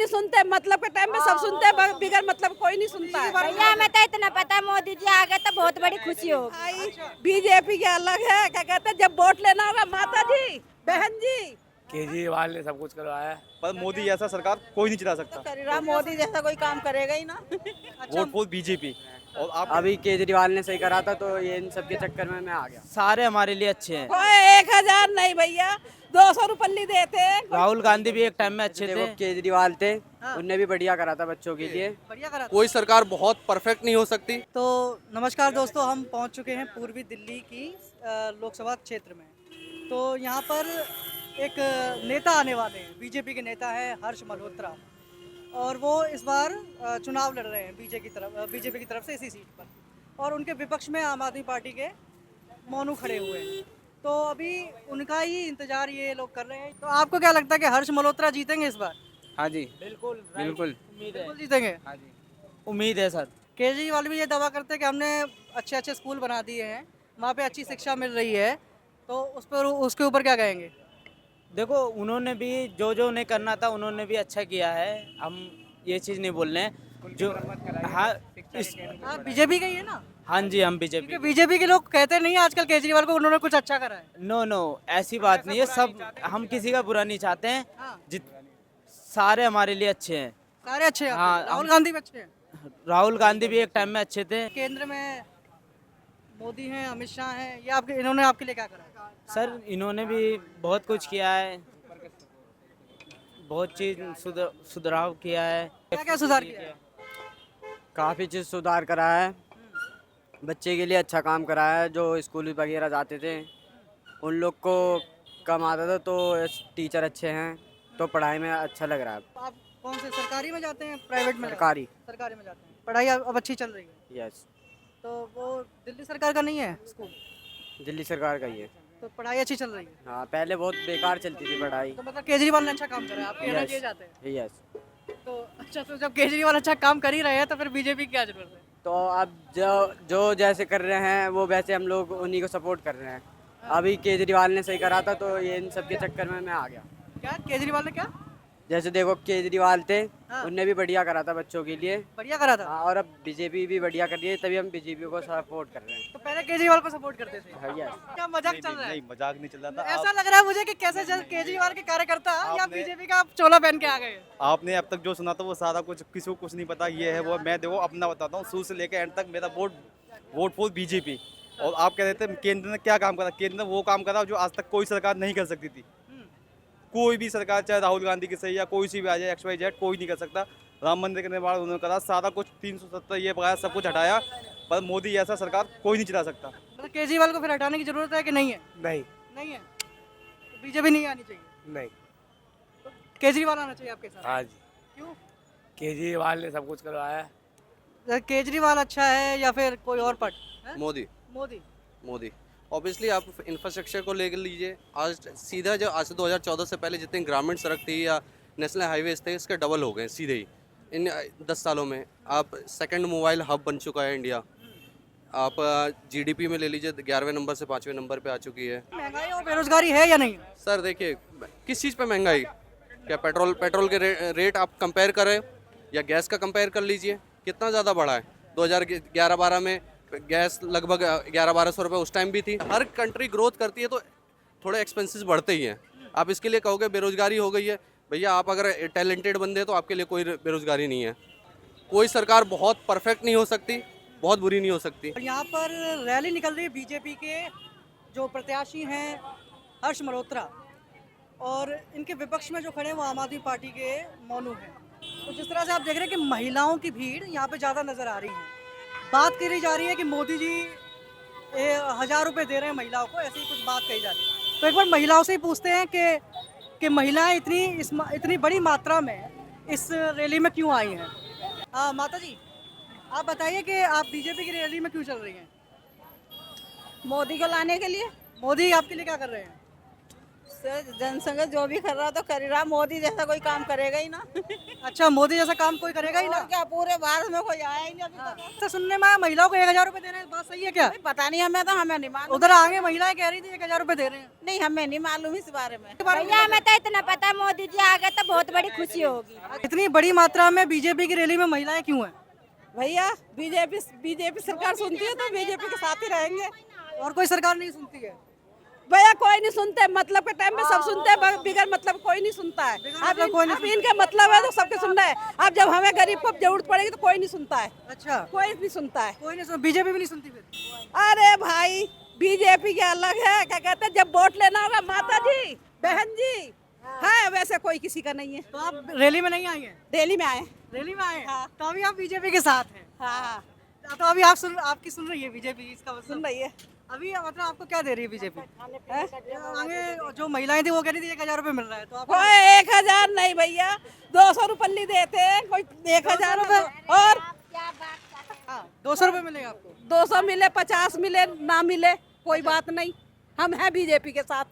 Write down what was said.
नहीं सुनते, मतलब के टाइम में सब सुनते हैं, बिगर मतलब कोई नहीं सुनता है। भैया हमें तो इतना पता है, मोदी जी आ गए तो बहुत बड़ी खुशी होगी। बीजेपी के अलग है, क्या कहते हैं, जब वोट लेना होगा माता जी, बहन जी। केजरीवाल ने सब कुछ करवाया है। पर मोदी जैसा सरकार कोई नहीं चला सकता। करेगा मोदी जैसा कोई काम करेगा ही ना। Vote for BJP. और आप अभी केजरीवाल ने सही करा था, तो ये इन सब के चक्कर में मैं आ गया। सारे हमारे लिए अच्छे हैं। कोई 1000 नहीं भैया, 200 रुपये देते हैं। राहुल गांधी भी एक टाइम में अच्छे थे। देखो केजरीवाल थे, उनने भी बढ़िया करा था बच्चों के लिए। बढ़िया करा। कोई सरकार बहुत परफेक्ट नहीं हो सकती। तो नमस्कार दोस्तों, हम पहुंच चुके हैं पूर्वी दिल्ली की लोकसभा क्षेत्र में। तो यहाँ पर एक नेता आने वाले हैं, बीजेपी के नेता हैं हर्ष मल्होत्रा, और वो इस बार चुनाव लड़ रहे हैं बीजेपी की तरफ से इसी सीट पर, और उनके विपक्ष में आम आदमी पार्टी के मोनू खड़े हुए हैं। तो अभी उनका ही इंतजार ये लोग कर रहे हैं। तो आपको क्या लगता है कि हर्ष मल्होत्रा जीतेंगे इस बार? हाँ जी, बिल्कुल बिल्कुल बिल्कुल जीतेंगे। हाँ जी, उम्मीद है सर। केजरीवाल भी ये दावा करते हैं कि हमने अच्छे अच्छे स्कूल बना दिए हैं, वहाँ पे अच्छी शिक्षा मिल रही है, तो उस पर उसके ऊपर क्या कहेंगे? देखो, उन्होंने भी जो उन्हें करना था उन्होंने भी अच्छा किया है। हम ये चीज़ नहीं बोल रहे हैं जो हाँ आप बीजेपी का ही है ना? हाँ जी, हम बीजेपी। बीजेपी के लोग कहते नहीं आजकल केजरीवाल को उन्होंने कुछ अच्छा करा है। नो, ऐसी बात नहीं है। सब हम किसी का बुरा नहीं चाहते हैं। हाँ। सारे हमारे लिए अच्छे हैं। सारे अच्छे हैं। हाँ, राहुल गांधी भी अच्छे हैं। राहुल गांधी भी एक टाइम में अच्छे थे। केंद्र में मोदी हैं, अमित शाह हैं, ये इन्होंने आपके लिए क्या करा? सर, इन्होंने भी बहुत कुछ किया है, बहुत चीज सुधार किया है। क्या क्या सुधार किया है? काफ़ी चीज़ सुधार करा है, बच्चे के लिए अच्छा काम करा है। जो स्कूल वगैरह जाते थे उन लोग को कम आता था, तो टीचर अच्छे हैं, तो पढ़ाई में अच्छा लग रहा है। आप कौन से सरकारी में जाते हैं, प्राइवेट में? सरकारी। सरकारी में जाते हैं। पढ़ाई अब अच्छी चल रही है? यस। तो वो दिल्ली सरकार का नहीं है स्कूल? दिल्ली सरकार का ही है। तो पढ़ाई अच्छी चल रही है? हाँ, पहले बहुत बेकार चलती थी पढ़ाई। तो मतलब केजरीवाल ने अच्छा काम करा है, आप कहना ये जाते हैं? यस। तो अच्छा, तो जब केजरीवाल अच्छा काम कर ही रहे हैं तो फिर बीजेपी की क्या जरूरत है? तो अब जो जैसे कर रहे हैं वो वैसे हम लोग उन्हीं को सपोर्ट कर रहे हैं। अभी केजरीवाल ने सही करा था, तो ये इन सब के चक्कर में मैं आ गया। क्या केजरीवाल ने क्या? जैसे देखो केजरीवाल थे, हाँ। उनने भी बढ़िया करा था बच्चों के लिए। बढ़िया करा था। हाँ, और अब बीजेपी भी बढ़िया कर रही है, तभी हम बीजेपी को सपोर्ट कर रहे हैं। तो पहले केजरीवाल को सपोर्ट करते थे? हाँ, यस। क्या मजाक चल रहा है? नहीं, मजाक नहीं चल रहा था। ऐसा लग रहा है मुझे कि कैसे केजरीवाल के कार्यकर्ता या बीजेपी का चोला पहन के आ गए। आपने अब तक जो सुना था वो सारा कुछ किसी को कुछ नहीं पता। ये है वो, मैं देखो अपना बताता हूँ, शुरू से लेकर एंड तक मेरा वोट फॉर बीजेपी। और आप कह रहे थे केंद्र ने क्या काम करा? केंद्र ने वो काम करा जो आज तक कोई सरकार नहीं कर सकती थी। कोई भी सरकार, चाहे राहुल गांधी की सही या कोई सी भी आ जाए, XYZ, कोई नहीं कर सकता। राम मंदिर के निर्माण उन्होंने करा, सारा कुछ 370 ये बगाया, सब कुछ हटाया। पर मोदी जैसा सरकार कोई नहीं चला सकता। मतलब केजरीवाल को फिर हटाने की जरूरत है कि नहीं है? नहीं है। तो बीजेपी नहीं आनी चाहिए? नहीं। तो केजरीवाल आना चाहिए आपके साथ? हाँ जी, क्यों? केजरीवाल ने सब कुछ करवाया है। केजरीवाल अच्छा है या फिर कोई और पट? मोदी मोदी। ऑब्वियसली आप इंफ्रास्ट्रक्चर को लेकर लीजिए। आज सीधा जो आज से 2014 से पहले जितनी ग्रामीण सड़क थी या नेशनल हाईवेज थे, इसके डबल हो गए सीधे ही इन 10 सालों में। आप सेकंड मोबाइल हब बन चुका है इंडिया। आप GDP में ले लीजिए, 11वें नंबर से 5वें नंबर पे आ चुकी है। महंगाई और बेरोजगारी है या नहीं? सर देखिए, किस चीज़ पे महंगाई? क्या पेट्रोल के रेट आप कंपेयर करें या गैस का कंपेयर कर लीजिए, कितना ज़्यादा बढ़ा है। 2011-12 में गैस लगभग 1100-1200 रुपये उस टाइम भी थी। हर कंट्री ग्रोथ करती है तो थोड़े एक्सपेंसेस बढ़ते ही हैं। आप इसके लिए कहोगे बेरोजगारी हो गई है, भैया आप अगर टैलेंटेड बंदे हैं तो आपके लिए कोई बेरोजगारी नहीं है। कोई सरकार बहुत परफेक्ट नहीं हो सकती, बहुत बुरी नहीं हो सकती। और यहाँ पर रैली निकल रही है बीजेपी के जो प्रत्याशी हैं हर्ष मल्होत्रा, और इनके विपक्ष में जो खड़े हैं वो आम आदमी पार्टी के मोनू हैं। तो जिस तरह से आप देख रहे हैं कि महिलाओं की भीड़ यहाँ पे ज़्यादा नज़र आ रही है। बात करी जा रही है कि मोदी जी 1000 रुपये दे रहे हैं महिलाओं को, ऐसी कुछ बात कही जा रही है। तो एक बार महिलाओं से ही पूछते हैं कि महिलाएं इतनी बड़ी मात्रा में इस रैली में क्यों आई हैं। हाँ माता जी, आप बताइए कि आप बीजेपी की रैली में क्यों चल रही हैं? मोदी को लाने के लिए। मोदी आपके लिए क्या कर रहे हैं? जनसंघ जो भी कर रहा तो कर ही रहा, मोदी जैसा कोई काम करेगा ही ना। अच्छा, मोदी जैसा काम कोई करेगा ही ना। और क्या, पूरे भारत में कोई आया ही नहीं अभी तक। तो सुनने में आया महिलाओं को 1,000 रुपए दे रहे हैं, बात सही है क्या? पता नहीं हमें, तो हमें नहीं मालूम। उधर आगे महिलाएं कह रही थी 1,000 रुपए दे रहे हैं। नहीं, हमें नहीं मालूम इस बारे में। भैया हमें तो इतना पता है, मोदी जी आ गए तो बहुत बड़ी खुशी होगी। इतनी बड़ी मात्रा में बीजेपी की रैली में महिलाएं क्यों हैं? भैया बीजेपी सरकार सुनती है तो बीजेपी के साथ ही रहेंगे। और कोई सरकार नहीं सुनती है? भैया कोई नहीं सुनते, मतलब के टाइम में सब सुनते हैं, बिगर मतलब कोई नहीं सुनता है। मतलब कोई नहीं अब इनका मतलब है तो सबके सुनना है। अब जब हमें गरीब को जरूरत पड़ेगी तो कोई नहीं सुनता है। अच्छा, कोई नहीं सुनता है। कोई नहीं सुन, बीजेपी भी नहीं सुनती फिर? अरे भाई, बीजेपी के अलग है, क्या कहते हैं, जब वोट लेना होगा माता जी बहन जी है, वैसे कोई किसी का नहीं है। तो आप रैली में नहीं आई हैं? दिल्ली में आए। रैली में आए हैं? हाँ। तो अभी आप बीजेपी के साथ हैं? हाँ, तो अभी आपकी सुन रही है बीजेपी, इसका मतलब सुन रही है। अभी मतलब आपको क्या दे रही है बीजेपी? आगे जो महिलाएं थी वो कह रही थी 1,000 रुपए मिल रहा है, तो आप कोई 1,000 नहीं भैया, 200 रुपये देते हैं, कोई 1,000 रुपये। और 200 रुपए मिलेगा आपको? 200 मिले, 50 मिले, ना मिले, कोई बात नहीं, हम हैं बीजेपी के साथ।